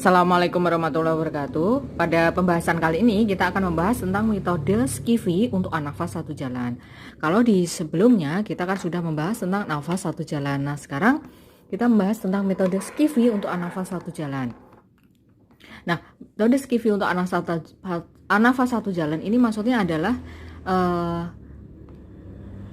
Assalamualaikum warahmatullahi wabarakatuh. Pada pembahasan kali ini kita akan membahas tentang metode Skiffy untuk anafas satu jalan. Kalau di sebelumnya kita kan sudah membahas tentang nafas satu jalan. Nah, sekarang kita membahas tentang metode Skiffy untuk anafas satu jalan. Nah, metode Skiffy untuk anafas satu jalan ini maksudnya adalah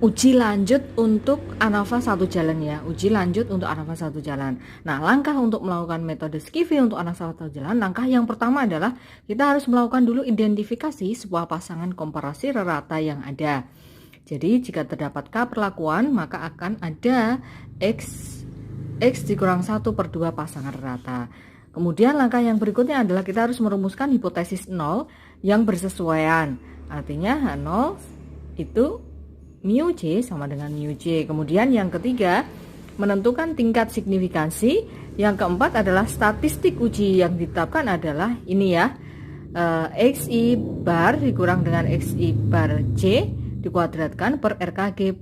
uji lanjut untuk anafas satu jalan ya, uji lanjut untuk anafas satu jalan. Nah, langkah untuk melakukan metode Skiffy untuk anafas satu jalan, langkah yang pertama adalah kita harus melakukan dulu identifikasi sebuah pasangan komparasi rata yang ada. Jadi, jika terdapat K perlakuan, maka akan ada X dikurang 1/2 pasangan rata. Kemudian langkah yang berikutnya adalah kita harus merumuskan hipotesis 0 yang bersesuaian. Artinya H0 itu mu J sama dengan mu J. Kemudian yang ketiga, menentukan tingkat signifikansi. Yang keempat adalah statistik uji yang ditetapkan adalah ini ya, XI bar dikurang dengan XI bar J dikuadratkan per RKG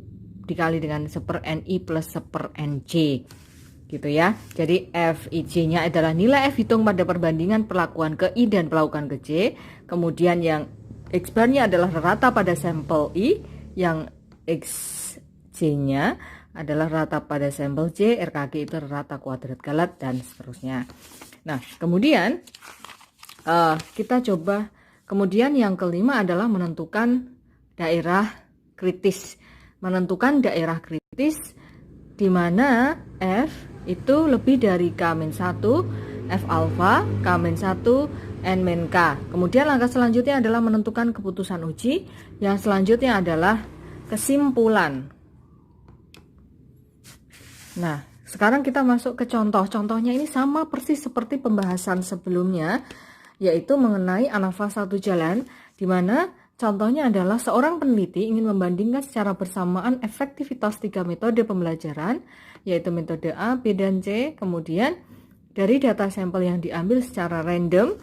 dikali dengan 1/NI plus 1/NJ gitu ya. Jadi FIJ nya adalah nilai F hitung pada perbandingan perlakuan ke I dan perlakuan ke J. Kemudian yang X bar nya adalah rata pada sampel I, yang XJ-nya adalah rata pada sampel J, RKG itu rata kuadrat galat, dan seterusnya. Nah, kemudian kita coba, kemudian yang kelima adalah menentukan daerah kritis. Menentukan daerah kritis di mana F itu lebih dari K-1, F alfa, K-1, N-K. Kemudian langkah selanjutnya adalah menentukan keputusan uji. Yang selanjutnya adalah kesimpulan. Nah, sekarang kita masuk ke contoh. Contohnya ini sama persis seperti pembahasan sebelumnya, yaitu mengenai anafas satu jalan, di mana contohnya adalah seorang peneliti ingin membandingkan secara bersamaan efektivitas 3 metode pembelajaran, yaitu metode A, B, dan C. Kemudian dari data sampel yang diambil secara random,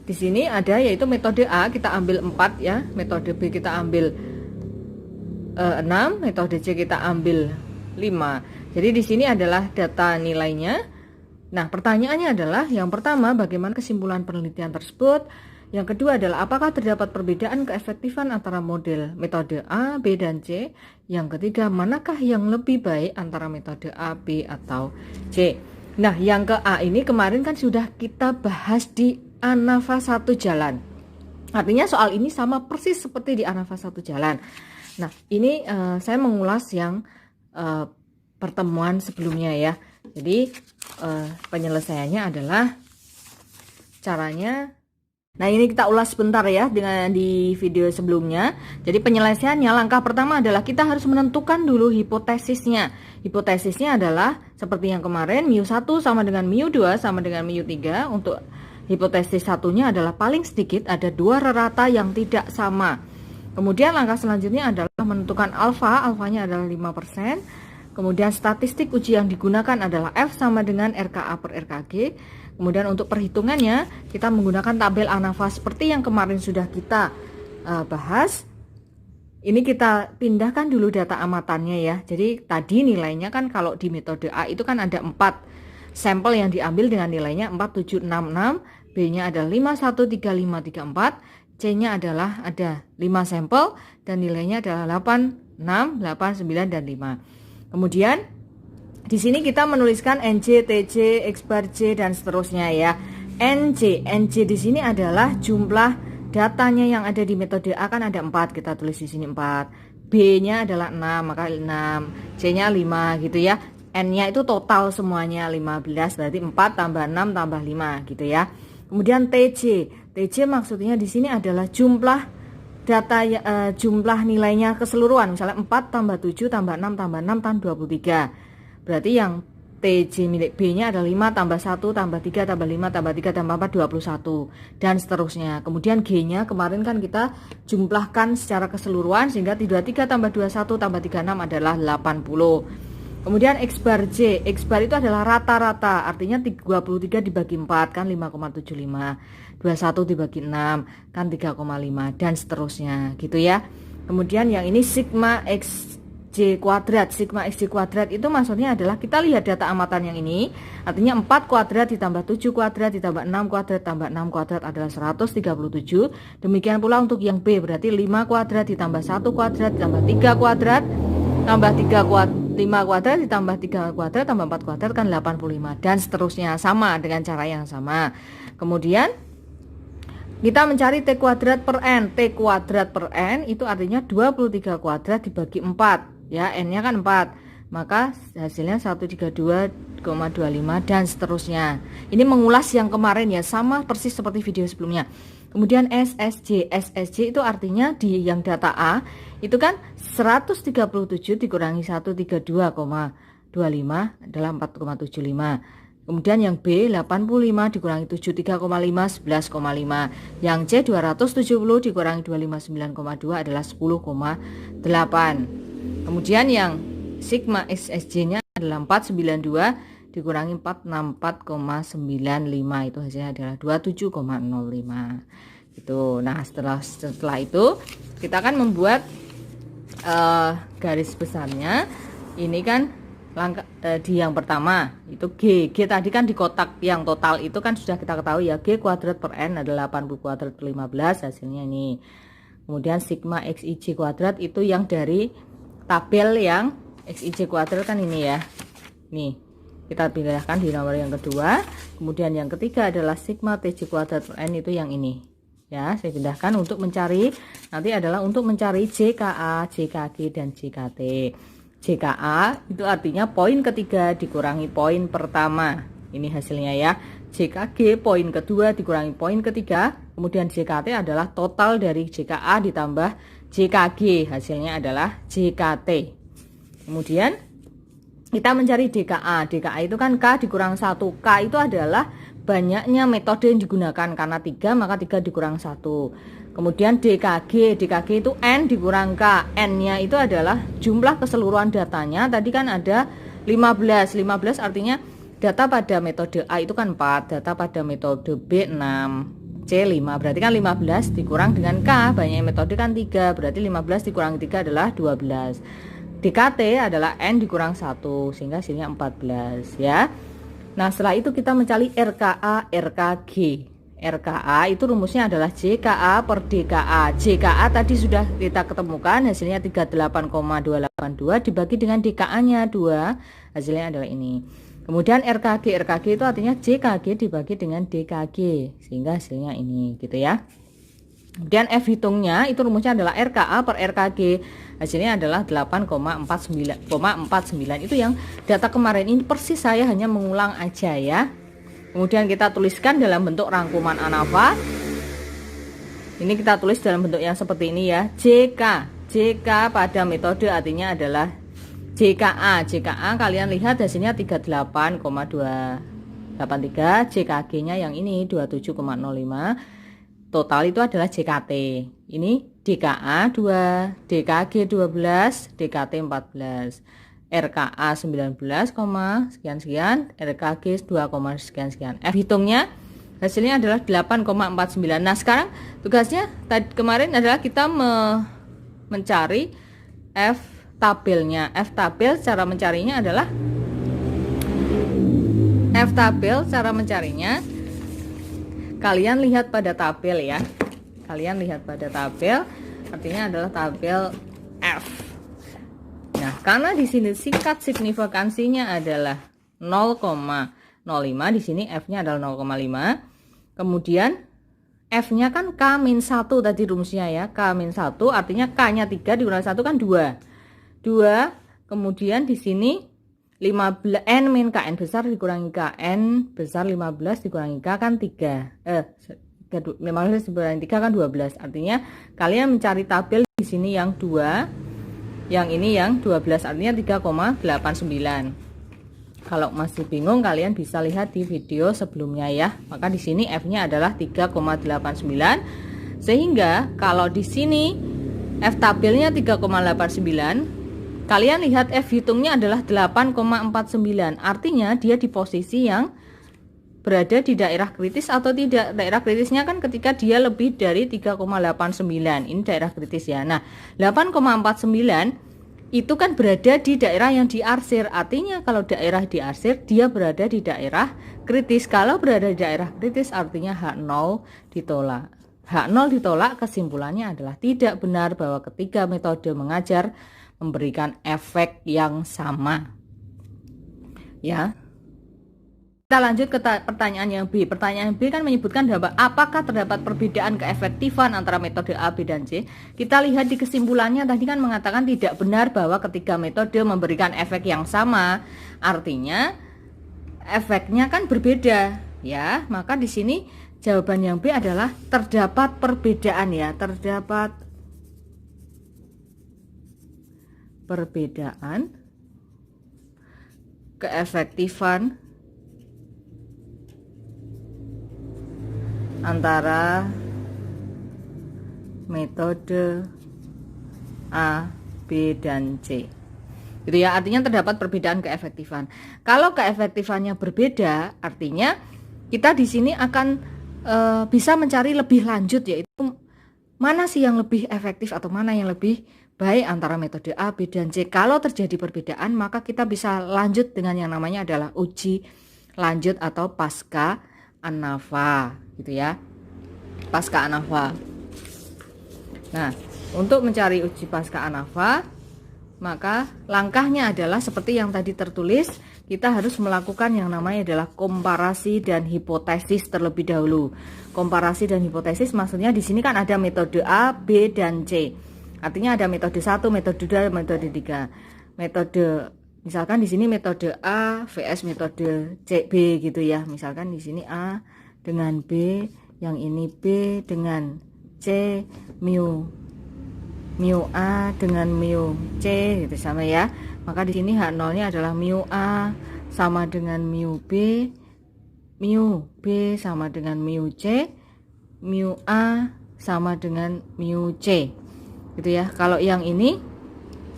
di sini ada yaitu metode A kita ambil 4 ya, metode B kita ambil 6, metode C kita ambil 5. Jadi di sini adalah data nilainya. Nah, pertanyaannya adalah yang pertama, bagaimana kesimpulan penelitian tersebut? Yang kedua adalah apakah terdapat perbedaan keefektifan antara model metode A, B, dan C? Yang ketiga, manakah yang lebih baik antara metode A, B, atau C? Nah, yang ke A ini kemarin kan sudah kita bahas di anafas satu jalan. Artinya soal ini sama persis seperti di anafas satu jalan. Nah, ini saya mengulas yang pertemuan sebelumnya ya. Jadi penyelesaiannya adalah caranya. Nah, ini kita ulas sebentar ya dengan di video sebelumnya. Jadi penyelesaiannya, langkah pertama adalah kita harus menentukan dulu hipotesisnya. Hipotesisnya adalah seperti yang kemarin, mu1 sama dengan mu2 sama dengan mu3. Untuk hipotesis satunya adalah paling sedikit ada 2 rata yang tidak sama. Kemudian langkah selanjutnya adalah menentukan alfa, alfanya adalah 5%. Kemudian statistik uji yang digunakan adalah F sama dengan RKA per RKG. Kemudian untuk perhitungannya kita menggunakan tabel anafas seperti yang kemarin sudah kita bahas. Ini kita pindahkan dulu data amatannya ya. Jadi tadi nilainya kan kalau di metode A itu kan ada 4 sampel yang diambil dengan nilainya 4766, B-nya adalah 513534. C-nya adalah ada 5 sampel dan nilainya adalah 8, 6, 8, 9, dan 5. Kemudian di sini kita menuliskan NC, TC, X bar J, dan seterusnya ya. NC di sini adalah jumlah datanya yang ada di metode A kan ada 4, kita tulis di sini 4. B-nya adalah 6, maka 6. C-nya 5 gitu ya. N-nya itu total semuanya 15, berarti 4 tambah 6 tambah 5 gitu ya. Kemudian TC maksudnya di sini adalah jumlah data jumlah nilainya keseluruhan. Misalnya 4 tambah 7 tambah 6 tambah 6 tambah 23. Berarti yang TC milik B-nya adalah 5 tambah 1 tambah 3 tambah 5 tambah 3 tambah 4 21 dan seterusnya. Kemudian G-nya kemarin kan kita jumlahkan secara keseluruhan sehingga 23 tambah 21 tambah 36 adalah 80. Kemudian X bar J, X bar itu adalah rata-rata, artinya 23 dibagi 4 kan 5,75, 21 dibagi 6 kan 3,5, dan seterusnya gitu ya. Kemudian yang ini sigma X XJ kuadrat. Sigma XJ kuadrat itu maksudnya adalah kita lihat data amatan yang ini, artinya 4 kuadrat ditambah 7 kuadrat ditambah 6 kuadrat tambah 6 kuadrat adalah 137. Demikian pula untuk yang B, berarti 5 kuadrat ditambah 1 kuadrat ditambah 3 kuadrat tambah 5 kuadrat ditambah 3 kuadrat tambah 4 kuadrat kan 85, dan seterusnya, sama dengan cara yang sama. Kemudian kita mencari T kuadrat per N. T kuadrat per N itu artinya 23 kuadrat dibagi 4 ya, N nya kan 4, maka hasilnya 132,25 dan seterusnya. Ini mengulas yang kemarin ya, sama persis seperti video sebelumnya. Kemudian SSJ. SSJ itu artinya di yang data A itu kan 137 dikurangi 132,25 adalah 4,75. Kemudian yang B 85 dikurangi 73,5 11,5. Yang C 270 dikurangi 259,2 adalah 10,8. Kemudian yang sigma SSJ-nya adalah 492 dikurangi 464,95, itu hasilnya adalah 27,05. Gitu. Nah, setelah itu kita akan membuat garis besarnya. Ini kan di yang pertama itu G. G tadi kan di kotak yang total itu kan sudah kita ketahui ya, G kuadrat per N adalah 80 kuadrat per 15, hasilnya ini. Kemudian sigma XIJ kuadrat itu yang dari tabel yang XIJ kuadrat kan ini ya. Nih, kita pindahkan di nomor yang kedua. Kemudian yang ketiga adalah sigma TJ kuadrat per N, itu yang ini. Ya, saya pindahkan untuk mencari, nanti adalah untuk mencari JKA, JKG dan JKT. JKA itu artinya poin ketiga dikurangi poin pertama. Ini hasilnya ya. JKG poin kedua dikurangi poin ketiga. Kemudian JKT adalah total dari JKA ditambah JKG. Hasilnya adalah JKT. Kemudian kita mencari DKA. DKA itu kan K dikurang 1. K itu adalah banyaknya metode yang digunakan, karena 3 maka 3 dikurang 1. Kemudian DKG, DKG itu N dikurang K. N-nya itu adalah jumlah keseluruhan datanya. Tadi kan ada 15. 15 artinya data pada metode A itu kan 4, data pada metode B 6, C 5. Berarti kan 15 dikurang dengan K, banyak metode kan 3, berarti 15 dikurangi 3 adalah 12. DKT adalah N dikurang 1, sehingga hasilnya 14 ya. Nah, setelah itu kita mencari RKA, RKG. RKA itu rumusnya adalah JKA per DKA. JKA tadi sudah kita ketemukan, hasilnya 38,282 dibagi dengan DKA-nya 2, hasilnya adalah ini. Kemudian RKG, RKG itu artinya JKG dibagi dengan DKG, sehingga hasilnya ini gitu ya. Kemudian F hitungnya itu rumusnya adalah RKA per RKG, hasilnya adalah 8,49. Itu yang data kemarin, ini persis saya hanya mengulang aja ya. Kemudian kita tuliskan dalam bentuk rangkuman ANAFA. Ini kita tulis dalam bentuk yang seperti ini ya. JK, JK pada metode artinya adalah JKA. JKA kalian lihat hasilnya 38,283. JKG-nya yang ini 27,05. Total itu adalah JKT. Ini DKA 2, DKG 12, DKT 14. RKA 19, sekian-sekian, RKG 2, sekian-sekian. F hitungnya hasilnya adalah 8,49. Nah, sekarang tugasnya tadi kemarin adalah kita mencari F tabelnya. F tabel cara mencarinya adalah kalian lihat pada tabel ya. Kalian lihat pada tabel, artinya adalah tabel F. Nah, karena di sini singkat signifikansinya adalah 0,05, di sini F-nya adalah 0,5. Kemudian F-nya kan K-1 tadi rumusnya ya. K-1 artinya K-nya 3 dikurangi 1 kan 2. 2. Kemudian di sini 15 N min Kn besar dikurangi Kn besar 15 dikurangi K kan 3. 15 dikurangi 3 kan 12. Artinya kalian mencari tabel di sini yang 2. Yang ini yang 12, artinya 3,89. Kalau masih bingung kalian bisa lihat di video sebelumnya ya. Maka di sini F-nya adalah 3,89. Sehingga kalau di sini F tabelnya 3,89, kalian lihat F hitungnya adalah 8,49. Artinya dia di posisi yang berada di daerah kritis atau tidak. Daerah kritisnya kan ketika dia lebih dari 3,89. Ini daerah kritis ya. Nah, 8,49 itu kan berada di daerah yang diarsir. Artinya kalau daerah diarsir, dia berada di daerah kritis. Kalau berada di daerah kritis, artinya H0 ditolak. H0 ditolak, kesimpulannya adalah tidak benar bahwa ketiga metode mengajar memberikan efek yang sama. Ya. Kita lanjut ke pertanyaan yang B. Pertanyaan B kan menyebutkan bahwa apakah terdapat perbedaan keefektifan antara metode A, B, dan C. Kita lihat di kesimpulannya tadi kan mengatakan tidak benar bahwa ketiga metode memberikan efek yang sama. Artinya efeknya kan berbeda, ya. Maka di sini jawaban yang B adalah terdapat perbedaan, ya. Terdapat perbedaan keefektifan antara metode A, B, dan C. Gitu ya, artinya terdapat perbedaan keefektifan. Kalau keefektifannya berbeda, artinya kita di sini akan bisa mencari lebih lanjut, yaitu mana sih yang lebih efektif atau mana yang lebih baik antara metode A, B, dan C. Kalau terjadi perbedaan, maka kita bisa lanjut dengan yang namanya adalah uji lanjut atau pasca ANAFA, gitu ya, pasca ANAFA. Nah, untuk mencari uji pasca ANAFA, maka langkahnya adalah seperti yang tadi tertulis, kita harus melakukan yang namanya adalah komparasi dan hipotesis terlebih dahulu. Komparasi dan hipotesis maksudnya di sini kan ada metode A, B, dan C. Artinya ada metode 1, metode 2, metode 3. Metode misalkan di sini metode A vs metode C, B gitu ya. Misalkan di sini A dengan B, yang ini B dengan C, mu A dengan mu C gitu sama ya. Maka di sini H0-nya adalah mu A sama dengan mu B sama dengan mu C, mu A sama dengan mu C. Gitu ya. Kalau yang ini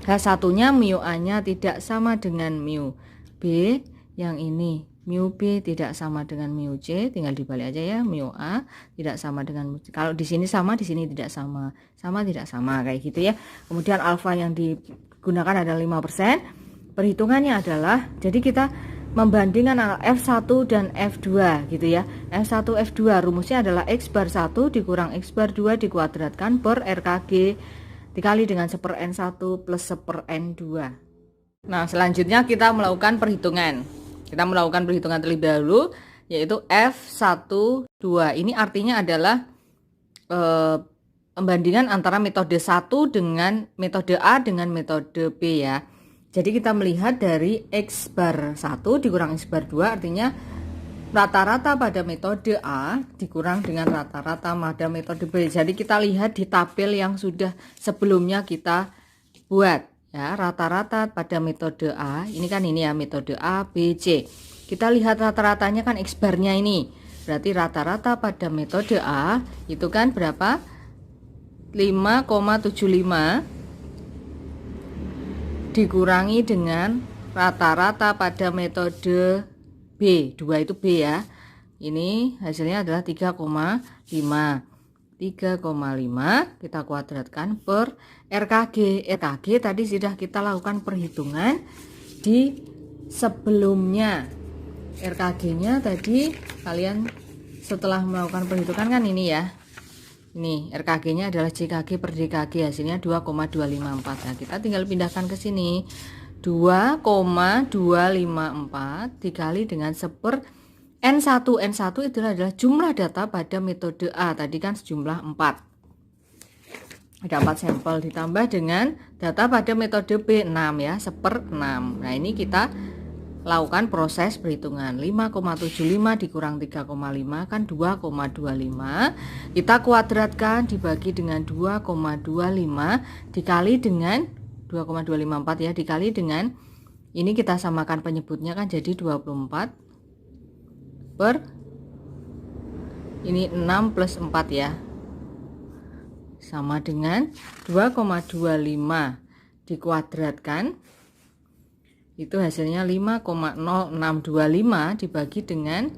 H1-nya mu A-nya tidak sama dengan mu B, yang ini mu B tidak sama dengan mu C, tinggal dibalik aja ya, mu A tidak sama dengan mu C. Kalau di sini sama, di sini tidak sama, sama tidak sama kayak gitu ya. Kemudian alfa yang digunakan adalah 5%. Perhitungannya adalah, jadi kita membandingkan F1 dan F2 gitu ya. F1 F2 rumusnya adalah X bar 1 dikurang X bar 2 dikuadratkan per RKG dikali dengan 1/N1 plus 1/N2. Nah, selanjutnya kita melakukan perhitungan. Kita melakukan perhitungan terlebih dahulu, yaitu F12. Ini artinya adalah pembandingan antara metode 1 dengan metode A dengan metode B ya. Jadi kita melihat dari X bar 1 dikurang X bar 2, artinya rata-rata pada metode A dikurang dengan rata-rata pada metode B. Jadi kita lihat di tabel yang sudah sebelumnya kita buat ya, rata-rata pada metode A. Ini kan ini ya, metode A, B, C. Kita lihat rata-ratanya kan X barnya ini. Berarti rata-rata pada metode A itu kan berapa? 5,75 dikurangi dengan rata-rata pada metode B, 2 itu B ya. Ini hasilnya adalah 3,5. 3,5 kita kuadratkan per RKG. RKG tadi sudah kita lakukan perhitungan di sebelumnya. RKG-nya tadi kalian setelah melakukan perhitungan kan ini ya. Ini RKG-nya adalah JKG per DKG, hasilnya 2,254. Nah, kita tinggal pindahkan ke sini. 2,254 dikali dengan 1/N1. N1 itu adalah jumlah data pada metode A. Tadi kan sejumlah 4. Ada 4 sampel ditambah dengan data pada metode B 6 ya, 1/6. Nah, ini kita lakukan proses perhitungan. 5,75 dikurang 3,5 kan 2,25. Kita kuadratkan dibagi dengan 2,25 dikali dengan 2,254 ya, dikali dengan ini kita samakan penyebutnya kan jadi 24 per ini 6 plus 4 ya, sama dengan 2,25 dikuadratkan itu hasilnya 5,0625 dibagi dengan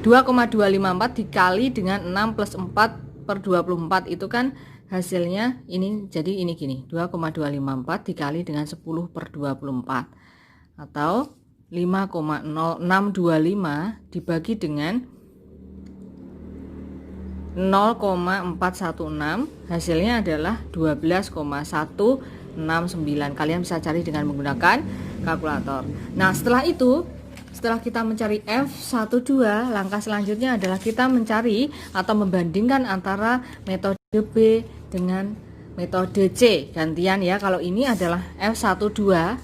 2,254 dikali dengan 6 plus 4 per 24 itu kan hasilnya ini jadi ini gini, 2,254 dikali dengan 10/24 atau 5,0625 dibagi dengan 0,416, hasilnya adalah 12,169. Kalian bisa cari dengan menggunakan kalkulator. Nah, setelah itu, setelah kita mencari F12, langkah selanjutnya adalah kita mencari atau membandingkan antara metode B dengan metode C. Gantian ya, kalau ini adalah F12,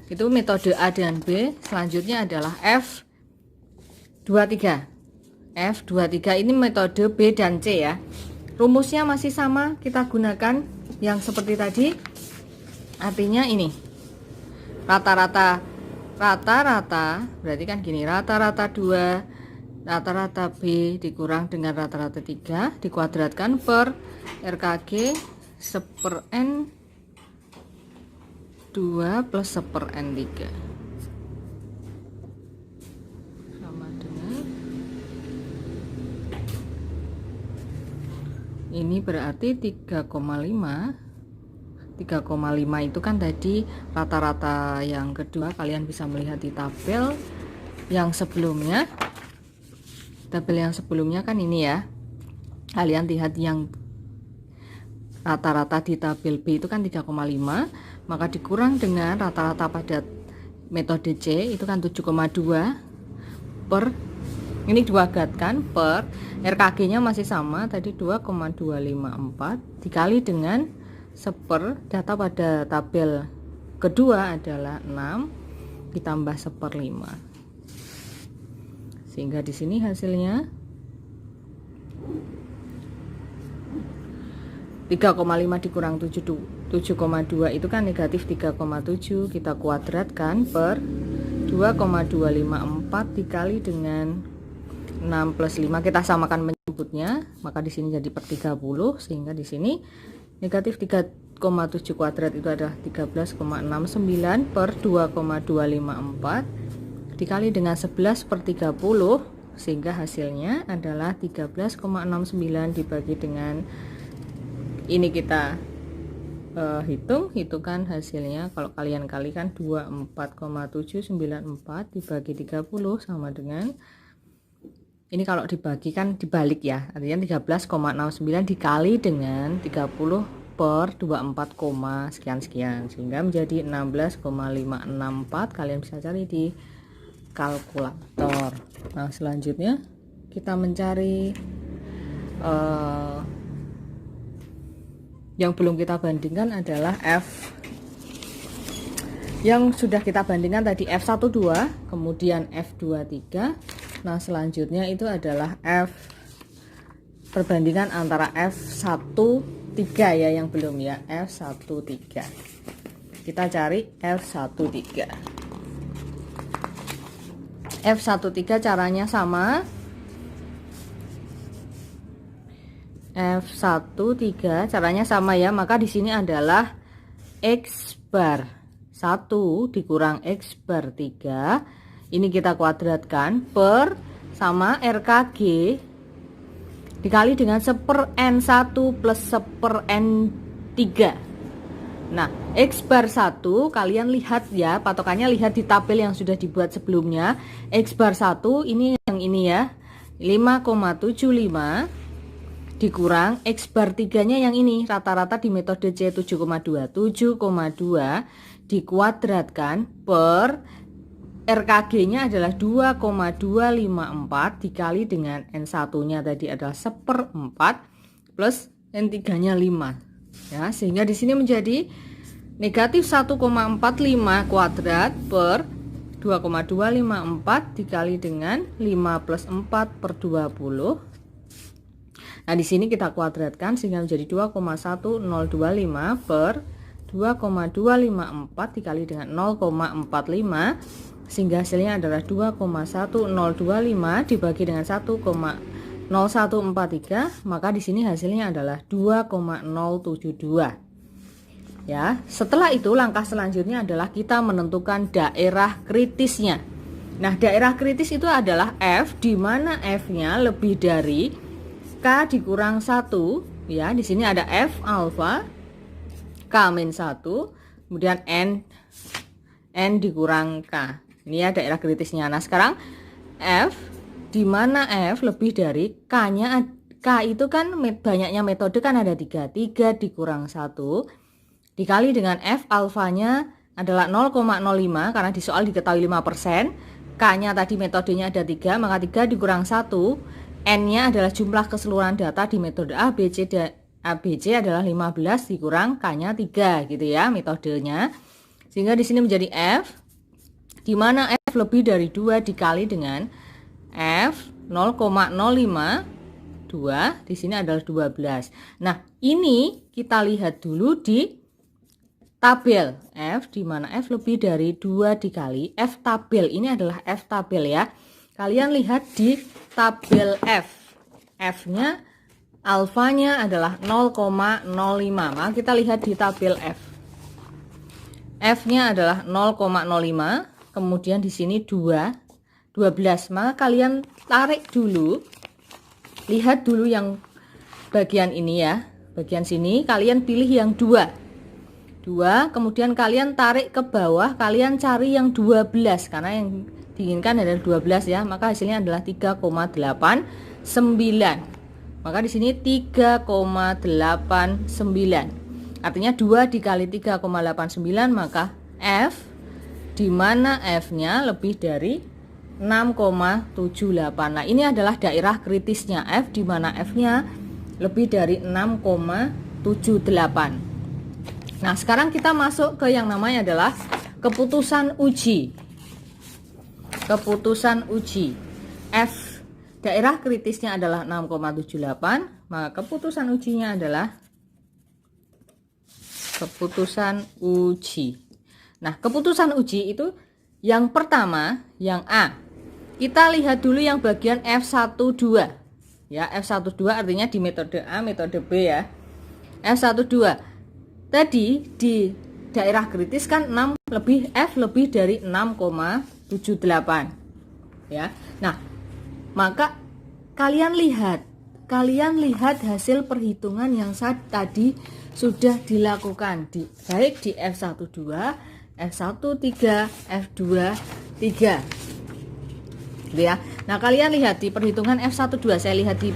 itu metode A dan B, selanjutnya adalah F23. F23 ini metode B dan C ya. Rumusnya masih sama, kita gunakan yang seperti tadi. Artinya ini. Rata-rata berarti kan gini, rata-rata 2, rata-rata B dikurang dengan rata-rata 3 dikuadratkan per RKG 1/N 2 plus 1/N 3 sama dengan ini berarti 3,5 itu kan tadi rata-rata yang kedua. Kalian bisa melihat di tabel yang sebelumnya. Tabel yang sebelumnya kan ini ya. Kalian lihat yang rata-rata di tabel B itu kan 3,5, maka dikurang dengan rata-rata pada metode C itu kan 7,2 per ini dikuadratkan per RKG nya masih sama tadi 2,254 dikali dengan data pada tabel kedua adalah 6 ditambah 1/5, sehingga di sini hasilnya 3,5 dikurang 7,2 itu kan negatif 3,7, kita kuadratkan per 2,254 dikali dengan 6 plus 5, kita samakan menyebutnya, maka di sini jadi per 30, sehingga di sini negatif 3,7 kuadrat itu adalah 13,69 per 2,254 dikali dengan 11/30, sehingga hasilnya adalah 13,69 dibagi dengan ini kita hitungkan hasilnya. Kalau kalian kalikan 24,794 dibagi 30 sama dengan ini, kalau dibagi kan dibalik ya, artinya 13,69 dikali dengan 30 per 24, sekian sehingga menjadi 16,564. Kalian bisa cari di kalkulator. Nah, selanjutnya kita mencari yang belum kita bandingkan adalah F yang sudah kita bandingkan tadi, F12, kemudian F23. Nah, selanjutnya itu adalah perbandingan antara F13 ya, yang belum ya, F13. Kita cari F13. F13 caranya sama. F13 caranya sama ya, maka di sini adalah X bar 1 dikurang X bar 3. Ini kita kuadratkan per sama RKG dikali dengan 1/N1 plus 1/N3. Nah, X bar 1 kalian lihat ya, patokannya lihat di tabel yang sudah dibuat sebelumnya. X bar 1 ini yang ini ya, 5,75 dikurang X bar 3 nya yang ini, rata-rata di metode C 7,2 dikuadratkan per RKG nya adalah 2,254 dikali dengan N1 nya tadi adalah 1/4 plus N3 nya 5 ya, sehingga di sini menjadi negatif 1,45 kuadrat per 2,254 dikali dengan 5 plus 4 per 20. Nah, di sini kita kuadratkan sehingga menjadi 2,1025 per 2,254 dikali dengan 0,45, sehingga hasilnya adalah 2,1025 dibagi dengan 1,0143, maka di sini hasilnya adalah 2,072. Ya, setelah itu langkah selanjutnya adalah kita menentukan daerah kritisnya. Nah, daerah kritis itu adalah F, di mana F-nya lebih dari K dikurang 1 ya. Di sini ada F alfa K-1, kemudian N dikurang K. Ini ya daerah kritisnya. Nah, sekarang F, di mana F lebih dari K-nya. K itu kan banyaknya metode kan ada 3 dikurang 1 dikali dengan F alfanya adalah 0,05 karena di soal diketahui 5%. K-nya tadi metodenya ada 3, maka 3 dikurang 1. N-nya adalah jumlah keseluruhan data di metode A, B, C, dan ABC adalah 15 dikurang K-nya 3 gitu ya metodenya. Sehingga di sini menjadi F, di mana F lebih dari 2 dikali dengan F 0,05, 2, di sini adalah 12. Nah, ini kita lihat dulu di tabel F, di mana F lebih dari 2 dikali F tabel. Ini adalah F tabel ya. Kalian lihat di tabel F. F-nya alfanya adalah 0,05. Maka kita lihat di tabel F. F-nya adalah 0,05, kemudian di sini 12. Maka kalian tarik dulu. Lihat dulu yang bagian ini ya. Bagian sini kalian pilih yang 2, kemudian kalian tarik ke bawah, kalian cari yang 12 karena yang diinginkan adalah 12 ya, maka hasilnya adalah 3,89. Maka di sini 3,89. Artinya 2 dikali 3,89, maka F, di mana F-nya lebih dari 6,78. Nah, ini adalah daerah kritisnya F, di mana F-nya lebih dari 6,78. Nah, sekarang kita masuk ke yang namanya adalah keputusan uji. Keputusan uji. F, daerah kritisnya adalah 6,78, maka keputusan ujinya adalah keputusan uji. Nah, keputusan uji itu yang pertama, yang A. Kita lihat dulu yang bagian F12. Ya, F12 artinya di metode A, metode B ya. F12. Tadi di daerah kritis kan F lebih dari 6,78 ya. Nah, maka kalian lihat hasil perhitungan yang tadi sudah dilakukan baik di F12, F13, F23 gitu ya. Nah, kalian lihat di perhitungan F12, saya lihat di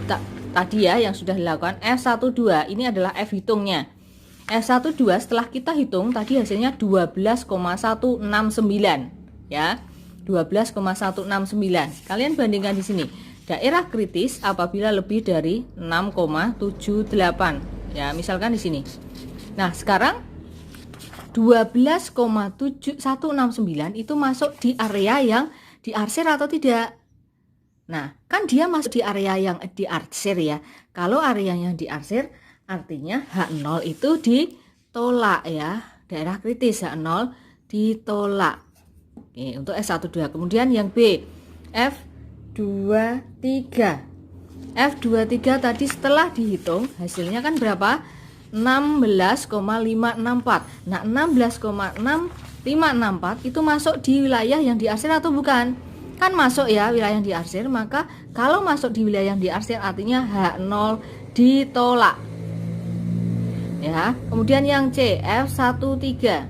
tadi ya yang sudah dilakukan F12, ini adalah F hitungnya. F12 setelah kita hitung tadi hasilnya 12,169 ya. 12,169. Kalian bandingkan di sini. Daerah kritis apabila lebih dari 6,78 ya, misalkan di sini. Nah, sekarang 12,169 itu masuk di area yang diarsir atau tidak? Nah, kan dia masuk di area yang diarsir ya. Kalau area yang diarsir artinya H0 itu ditolak ya. Daerah kritis H0 ditolak. Oke, untuk S12. Kemudian yang B, F23. F23 tadi setelah dihitung hasilnya kan berapa? 16,564. Nah, 16,564 itu masuk di wilayah yang diarsir atau bukan? Kan masuk ya wilayah yang diarsir, maka kalau masuk di wilayah yang diarsir artinya H0 ditolak. Ya, kemudian yang C, F13.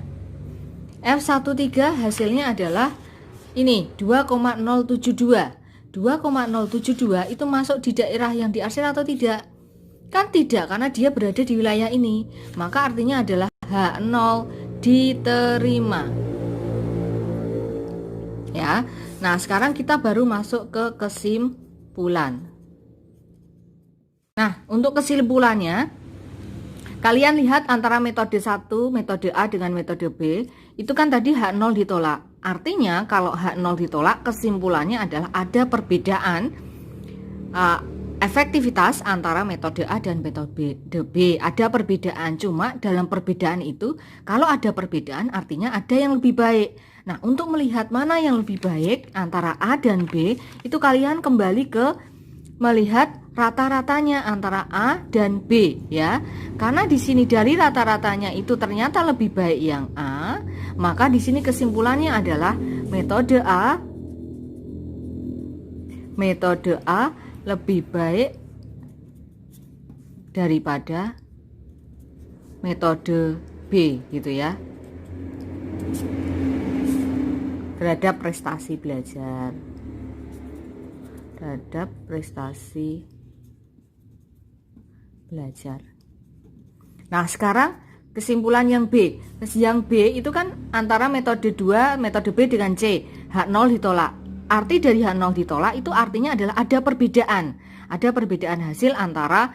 F13 hasilnya adalah ini 2,072. 2,072 itu masuk di daerah yang diarsir atau tidak? Kan tidak, karena dia berada di wilayah ini. Maka artinya adalah H0 diterima. Ya. Nah, sekarang kita baru masuk ke kesimpulan. Nah, untuk kesimpulannya, kalian lihat antara metode 1, metode A dengan metode B, itu kan tadi H0 ditolak. Artinya kalau H0 ditolak, kesimpulannya adalah ada perbedaan efektivitas antara metode A dan metode B. Ada perbedaan, cuma dalam perbedaan itu, kalau ada perbedaan artinya ada yang lebih baik. Nah, untuk melihat mana yang lebih baik antara A dan B, itu kalian kembali ke melihat rata-ratanya antara A dan B ya. Karena di sini dari rata-ratanya itu ternyata lebih baik yang A, maka di sini kesimpulannya adalah metode A lebih baik daripada metode B gitu ya, terhadap prestasi belajar, terhadap prestasi belajar. Nah, sekarang kesimpulan yang B. Yang B itu kan antara metode 2, metode B dengan C. H0 ditolak. Arti dari H0 ditolak itu artinya adalah ada perbedaan. Ada perbedaan hasil antara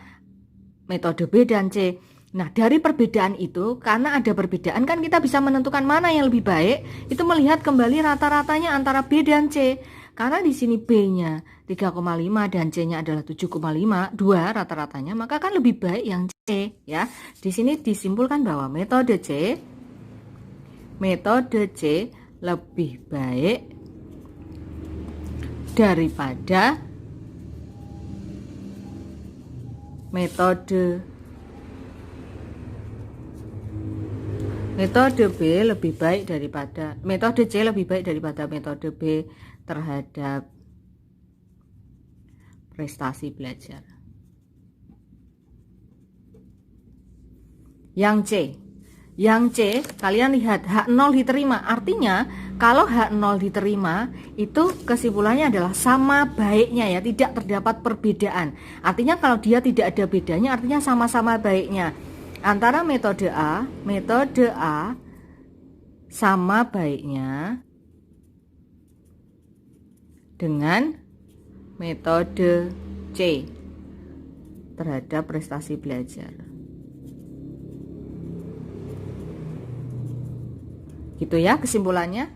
metode B dan C. Nah, dari perbedaan itu, karena ada perbedaan kan kita bisa menentukan mana yang lebih baik. Itu melihat kembali rata-ratanya antara B dan C. Karena di sini B-nya 3,5 dan C-nya adalah 7,5, 2 rata-ratanya, maka kan lebih baik yang C ya. Di sini disimpulkan bahwa metode C lebih baik daripada metode B lebih baik daripada metode C lebih baik daripada metode B terhadap prestasi belajar. Yang C, kalian lihat H0 diterima. Artinya kalau H0 diterima itu kesimpulannya adalah sama baiknya ya, tidak terdapat perbedaan. Artinya kalau dia tidak ada bedanya artinya sama-sama baiknya. Antara metode A sama baiknya dengan metode C terhadap prestasi belajar. Gitu ya kesimpulannya.